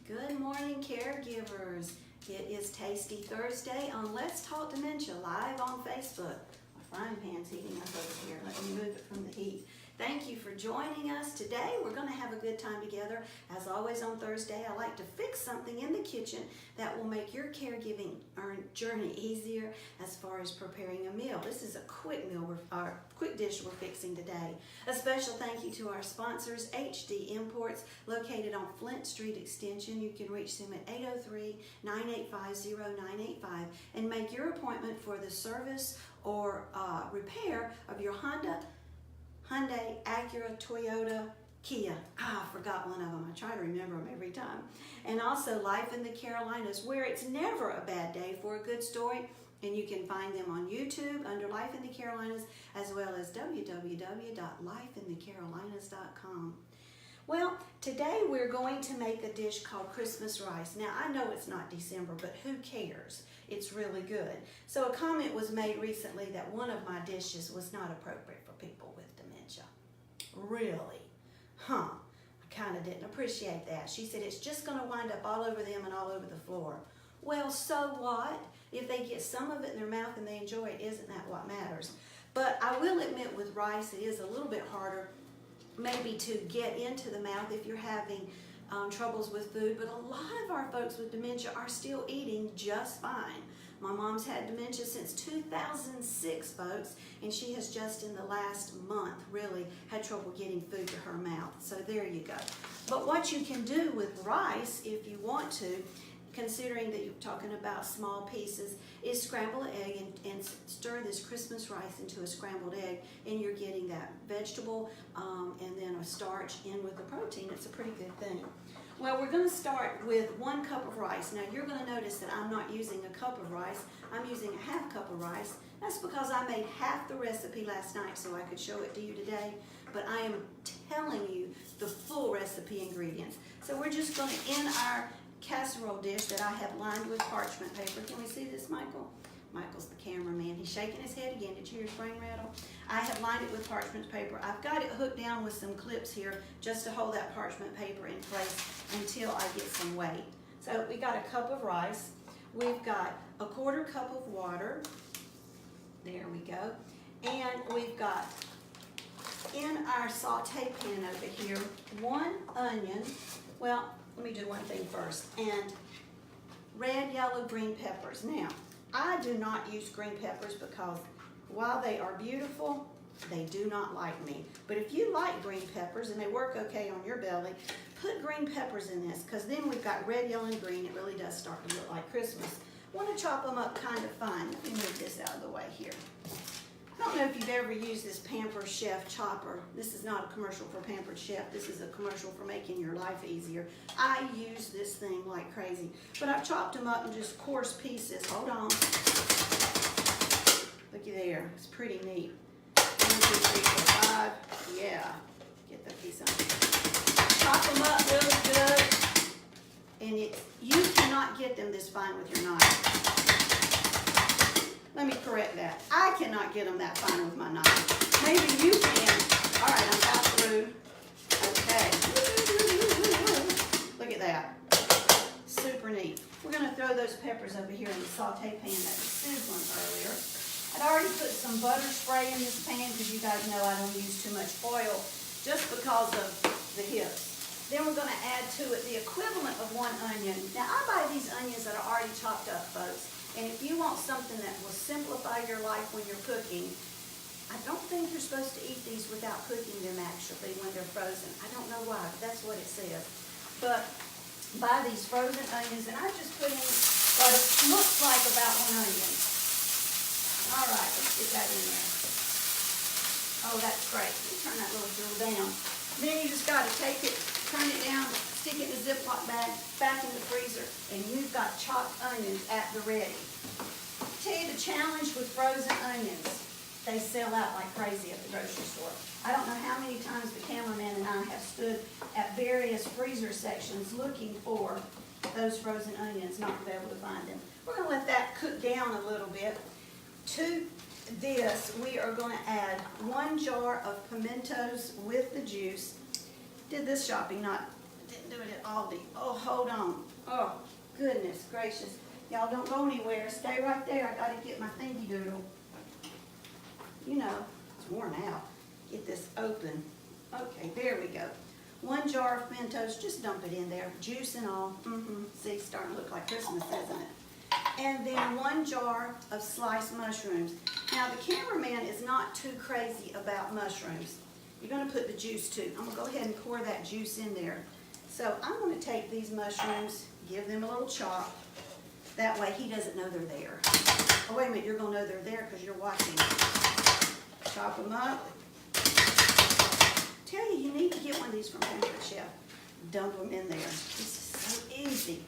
Good morning, caregivers. It is Tasty Thursday on Let's Talk Dementia live on Facebook. My frying pan's heating up over here. Let me move it from the heat. Thank you for joining us today. We're going to have a good time together. As always on Thursday, I like to fix something in the kitchen that will make your caregiving journey easier as far as preparing a meal. This is a quick meal, our quick dish we're fixing today. A special thank you to our sponsors, HD Imports, located on Flint Street Extension. You can reach them at 803-985-0985 and make your appointment for the service or repair of your Hyundai, Acura, Toyota, Kia. I forgot one of them. I try to remember them every time. And also Life in the Carolinas, where it's never a bad day for a good story. And you can find them on YouTube under Life in the Carolinas, as well as www.lifeinthecarolinas.com. Well, today we're going to make a dish called Christmas rice. Now, I know it's not December, but who cares? It's really good. So a comment was made recently that one of my dishes was not appropriate for people with dementia. Really? Huh. I kind of didn't appreciate that. She said it's just going to wind up all over them and all over the floor. Well, so what? If they get some of it in their mouth and they enjoy it, isn't that what matters? But I will admit with rice, it is a little bit harder maybe to get into the mouth if you're having troubles with food, but a lot of our folks with dementia are still eating just fine. My mom's had dementia since 2006, folks, and she has just in the last month really had trouble getting food to her mouth. So there you go. But what you can do with rice, if you want to, considering that you're talking about small pieces, is scramble an egg and stir this Christmas rice into a scrambled egg, and you're getting that vegetable and then a starch in with the protein. It's a pretty good thing. Well, we're going to start with 1 cup of rice. Now, you're going to notice that I'm not using a cup of rice. I'm using a ½ cup of rice. That's because I made half the recipe last night so I could show it to you today. But I am telling you the full recipe ingredients. So we're just going to, in our casserole dish that I have lined with parchment paper. Can we see this, Michael? Michael's the cameraman. He's shaking his head again. Did you hear his brain rattle? I have lined it with parchment paper. I've got it hooked down with some clips here just to hold that parchment paper in place until I get some weight. So we got a cup of rice. We've got a ¼ cup of water. There we go. And we've got in our saute pan over here 1 onion. Well, let me do one thing first. And red, yellow, green peppers. Now, I do not use green peppers because while they are beautiful, they do not like me. But if you like green peppers and they work okay on your belly, put green peppers in this, because then we've got red, yellow, and green. It really does start to look like Christmas. Want to chop them up kind of fine. Let me move this out of the way here. I don't know if you've ever used this Pampered Chef chopper. This is not a commercial for Pampered Chef. This is a commercial for making your life easier. I use this thing like crazy. But I've chopped them up in just coarse pieces. Hold on. Looky there. It's pretty neat. 1, 2, 3, 4, 5. Yeah. Get that piece on. Chop them up really good. And you cannot get them this fine with your knife. Let me correct that. I cannot get them that fine with my knife. Maybe you can. All right, I'm about through. Okay. Look at that. Super neat. We're going to throw those peppers over here in the saute pan that was sizzling earlier. I'd already put some butter spray in this pan because you guys know I don't use too much oil just because of the hips. Then we're going to add to it the equivalent of 1 onion. Now, I buy these onions that are already chopped up, folks. And if you want something that will simplify your life when you're cooking, I don't think you're supposed to eat these without cooking them actually when they're frozen. I don't know why, but that's what it says. But buy these frozen onions, and I just put in what looks like about 1 onion. All right, let's get that in there. Oh, that's great. Let me turn that little grill down. Then you just got to take it, turn it down, stick it in a Ziploc bag, back in the freezer, and you've got chopped onions at the ready. I'll tell you the challenge with frozen onions. They sell out like crazy at the grocery store. I don't know how many times the cameraman and I have stood at various freezer sections looking for those frozen onions, not to be able to find them. We're going to let that cook down a little bit. To this, we are going to add 1 jar of pimentos with the juice. Did this shopping, not didn't do it at Aldi. Oh, hold on. Oh, goodness gracious. Y'all don't go anywhere. Stay right there. I gotta get my thingy doodle. You know, it's worn out. Get this open. Okay, there we go. 1 jar of pimentos, just dump it in there. Juice and all. See, it's starting to look like Christmas, isn't it? And then 1 jar of sliced mushrooms. Now, the cameraman is not too crazy about mushrooms. You're gonna put the juice too. I'm gonna go ahead and pour that juice in there. So I'm gonna take these mushrooms, give them a little chop. That way he doesn't know they're there. Oh, wait a minute, you're gonna know they're there because you're watching. Chop them up. Tell you, you need to get one of these from Pampered Chef. Dump them in there. This is so easy.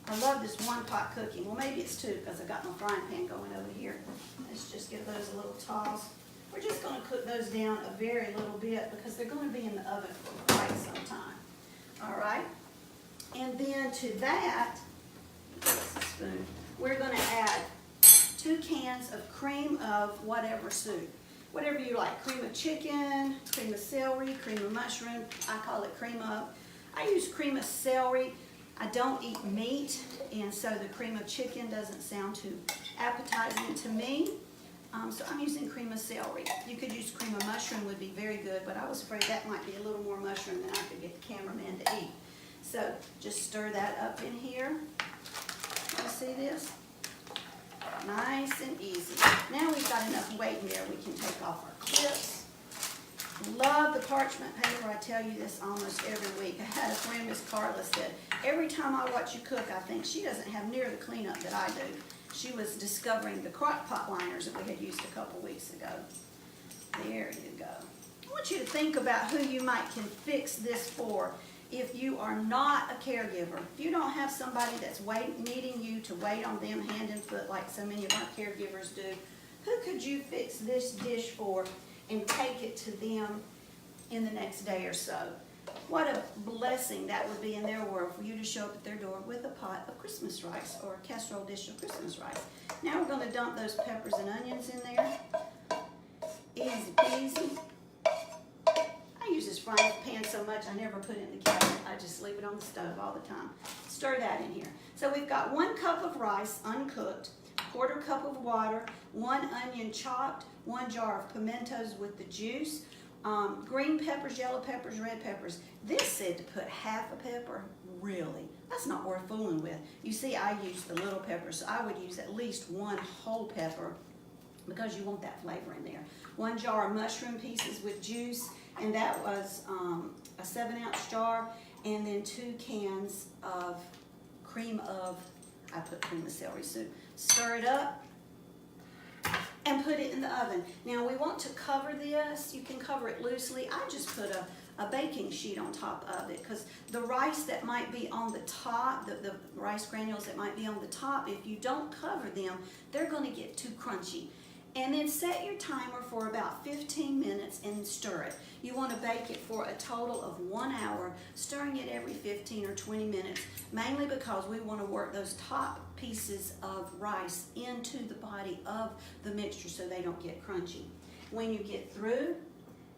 I love this one pot cooking. Well, maybe it's 2 because I got my frying pan going over here. Let's just give those a little toss. We're just going to cook those down a very little bit because they're going to be in the oven for quite some time. All right? And then to that, spoon, we're going to add 2 cans of cream of whatever soup. Whatever you like, cream of chicken, cream of celery, cream of mushroom. I call it cream of. I use cream of celery. I don't eat meat, and so the cream of chicken doesn't sound too appetizing to me. So I'm using cream of celery. You could use cream of mushroom, would be very good, but I was afraid that might be a little more mushroom than I could get the cameraman to eat. So just stir that up in here. You see this? Nice and easy. Now we've got enough weight in there, we can take off our clips. Love the parchment paper. I tell you this almost every week. I had a friend, Miss Carla, said, every time I watch you cook, I think she doesn't have near the cleanup that I do. She was discovering the crock pot liners that we had used a couple weeks ago. There you go. I want you to think about who you might can fix this for if you are not a caregiver. If you don't have somebody that's needing you to wait on them hand and foot like so many of our caregivers do, who could you fix this dish for and take it to them in the next day or so? What a blessing that would be in their world for you to show up at their door with a pot of Christmas rice or a casserole dish of Christmas rice. Now we're going to dump those peppers and onions in there. Easy peasy. I use this frying pan so much I never put it in the cabinet. I just leave it on the stove all the time. Stir that in here. So we've got 1 cup of rice uncooked, 1/4 cup of water, 1 onion chopped, 1 jar of pimentos with the juice, green peppers, yellow peppers, red peppers. This said to put half a pepper. Really? That's not worth fooling with. You see, I use the little peppers, so I would use at least 1 whole pepper because you want that flavor in there. 1 jar of mushroom pieces with juice, and that was a 7-ounce jar, and then 2 cans of cream of, I put cream of celery soup. Stir it up and put it in the oven. Now we want to cover this. You can cover it loosely. I just put a baking sheet on top of it because the rice that might be on the top, the rice granules that might be on the top, if you don't cover them, they're going to get too crunchy. And then set your timer for about 15 minutes and stir it. You want to bake it for a total of 1 hour, stirring it every 15 or 20 minutes, mainly because we want to work those top pieces of rice into the body of the mixture so they don't get crunchy. When you get through,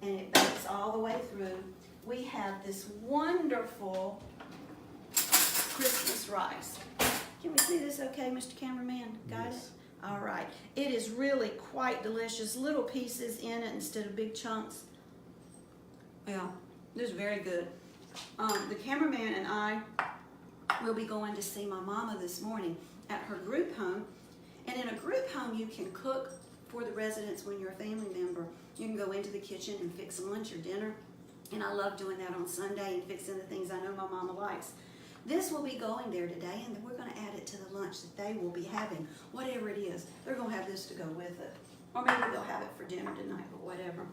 and it bakes all the way through, we have this wonderful Christmas rice. Can we see this okay, Mr. Cameraman? Got it? All right. It is really quite delicious. Little pieces in it instead of big chunks. Yeah, this is very good. The cameraman and I will be going to see my mama this morning at her group home. And in a group home, you can cook for the residents when you're a family member. You can go into the kitchen and fix some lunch or dinner. And I love doing that on Sunday and fixing the things I know my mama likes. This will be going there today, and then we're going to add it to the lunch that they will be having. Whatever it is, they're going to have this to go with it. Or maybe they'll have it for dinner tonight, but whatever.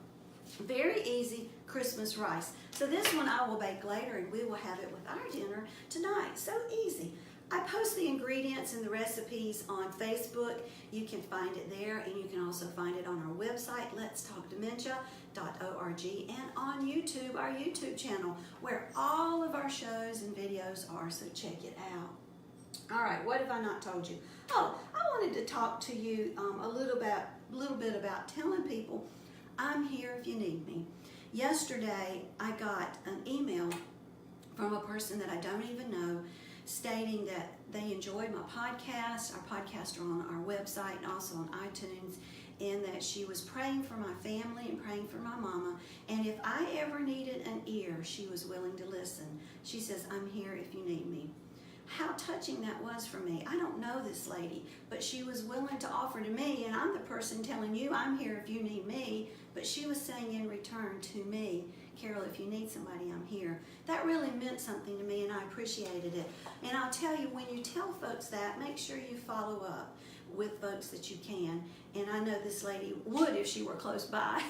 Very easy Christmas rice. So this one I will bake later, and we will have it with our dinner tonight. So easy. I post the ingredients and the recipes on Facebook. You can find it there, and you can also find it on our website, letstalkdementia.org, and on YouTube, our YouTube channel, where all of our shows and videos are, so check it out. All right, what have I not told you? Oh, I wanted to talk to you a little bit about telling people I'm here if you need me. Yesterday, I got an email from a person that I don't even know, stating that they enjoyed my podcast. Our podcasts are on our website and also on iTunes, and that she was praying for my family and praying for my mama. And if I ever needed an ear, she was willing to listen. She says, I'm here if you need me. How touching that was for me. I don't know this lady, but she was willing to offer to me, and I'm the person telling you I'm here if you need me, but she was saying in return to me, Carol, if you need somebody, I'm here. That really meant something to me, and I appreciated it. And I'll tell you, when you tell folks that, make sure you follow up with folks that you can. And I know this lady would if she were close by.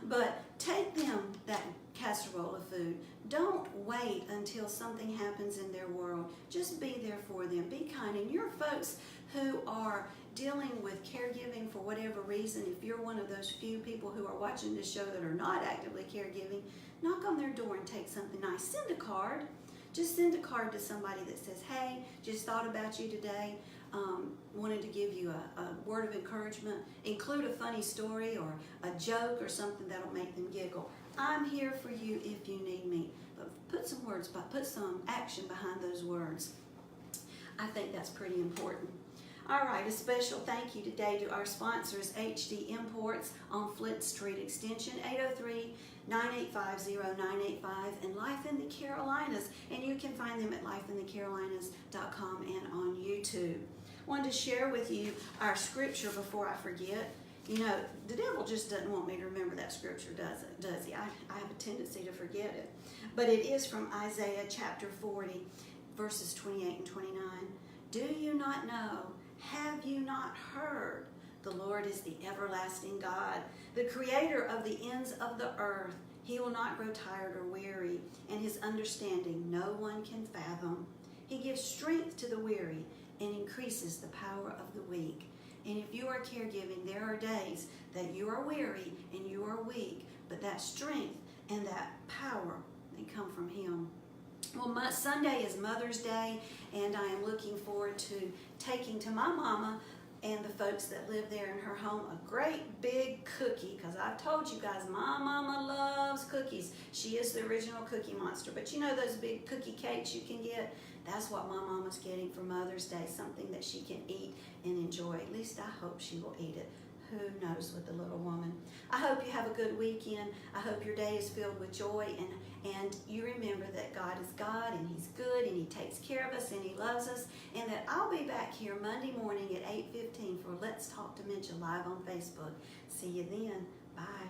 But take them that casserole of food. Don't wait until something happens in their world. Just be there for them. Be kind. And your folks who are dealing with caregiving for whatever reason, if you're one of those few people who are watching this show that are not actively caregiving, knock on their door and take something nice. Send a card. Just send a card to somebody that says, hey, just thought about you today. Wanted to give you a word of encouragement. Include a funny story or a joke or something that'll make them giggle. I'm here for you if you need me. But put some action behind those words. I think that's pretty important. All right, a special thank you today to our sponsors, HD Imports on Flint Street, extension 803-985-0985, and Life in the Carolinas. And you can find them at lifeinthecarolinas.com and on YouTube. Wanted to share with you our scripture before I forget. You know, the devil just doesn't want me to remember that scripture, does he? I have a tendency to forget it. But it is from Isaiah chapter 40, verses 28 and 29. Do you not know? Have you not heard? The Lord is the everlasting God, the creator of the ends of the earth. He will not grow tired or weary, and his understanding no one can fathom. He gives strength to the weary and increases the power of the weak. And if you are caregiving, there are days that you are weary and you are weak, but that strength and that power, they come from him. Well, Sunday is Mother's Day, and I am looking forward to taking to my mama and the folks that live there in her home a great big cookie, because I've told you guys, my mama loves cookies. She is the original cookie monster. But you know those big cookie cakes you can get? That's what my mama's getting for Mother's Day, something that she can eat and enjoy. At least I hope she will eat it. Who knows with the little woman. I hope you have a good weekend. I hope your day is filled with joy, and you remember that God is God, and he's good, and he takes care of us, and he loves us, and that I'll be back here Monday morning at 8:15 for Let's Talk Dementia live on Facebook. See you then. Bye.